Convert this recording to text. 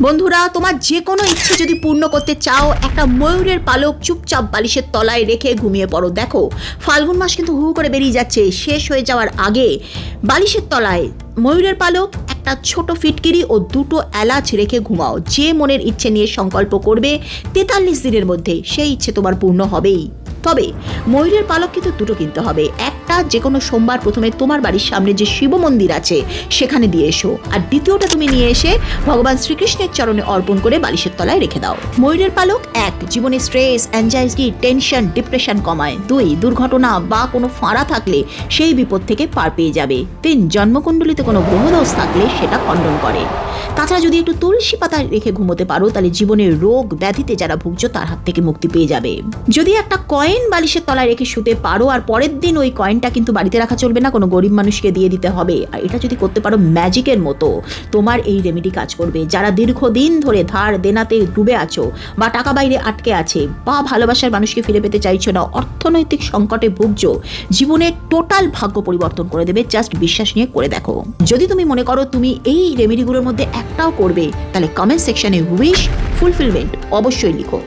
বন্ধুরা, তোমার যে কোনো ইচ্ছে যদি পূর্ণ করতে চাও, একটা ময়ূরের পালক চুপচাপ বালিশের তলায় রেখে ঘুমিয়ে পড়ো। দেখো, ফাল্গুন মাস কিন্তু হু করে বেরিয়ে যাচ্ছে। শেষ হয়ে যাওয়ার আগে বালিশের তলায় ময়ূরের পালক, একটা ছোট ফিটকিরি ও দুটো এলাচ রেখে ঘুমাও। যে মনের ইচ্ছে নিয়ে সংকল্প করবে 43 দিনের মধ্যে, সেই ইচ্ছে তোমার পূর্ণ হবেই। তবে ময়ূরের পালক কিন্তু দুটো কিনতে হবে। একটা যে কোনো সোমবার প্রথমে তোমার বাড়ির সামনে যে শিব মন্দির আছে সেখানে দিয়ে এসো, আর দ্বিতীয়টা তুমি নিয়ে এসে ভগবান শ্রীকৃষ্ণের চরণে অর্পণ করে বালিশের তলায় রেখে দাও। ময়ূরের পালক 1 জীবনে স্ট্রেস, অ্যাংজাইটি, টেনশন, ডিপ্রেশন কমায়। 2 দুর্ঘটনা বা কোনো ফাঁড়া থাকলে সেই বিপদ থেকে পার পেয়ে যাবে। 3 জন্মকুণ্ডলিতে কোনো গ্রহদোষ থাকলে সেটা খণ্ডন করে। তাছাড়া যদি একটু তুলসী পাতা রেখে ঘুমোতে পারো, তাহলে জীবনের রোগ ব্যাধিতে যারা ভুগছো তার হাত থেকে মুক্তি পেয়ে যাবে। যদি একটা কয়েন বালিশের তলায় রেখে শুতে পারো, আর পরের দিন ওই কয়েনটা কিন্তু বাড়িতে রাখা চলবে না, কোনো গরিব মানুষকে দিয়ে দিতে হবে। আর এটা যদি করতে পারো, ম্যাজিকের মতো তোমার এই রেমেডি কাজ করবে। যারা দীর্ঘদিন ধরে ধার দেনাতে ডুবে আছো, বা টাকা বাইরে আটকে আছে, বা ভালোবাসার মানুষকে ফিরে পেতে চাইছো না, অর্থনৈতিক সংকটে ভুগছো, জীবনের টোটাল ভাগ্য পরিবর্তন করে দেবে। জাস্ট বিশ্বাস নিয়ে করে দেখো। যদি তুমি মনে করো তুমি এই রেমেডিগুলোর মধ্যে একটাও করবে, তাহলে কমেন্ট সেকশনে উইশ ফুলফিলমেন্ট অবশ্যই লিখো।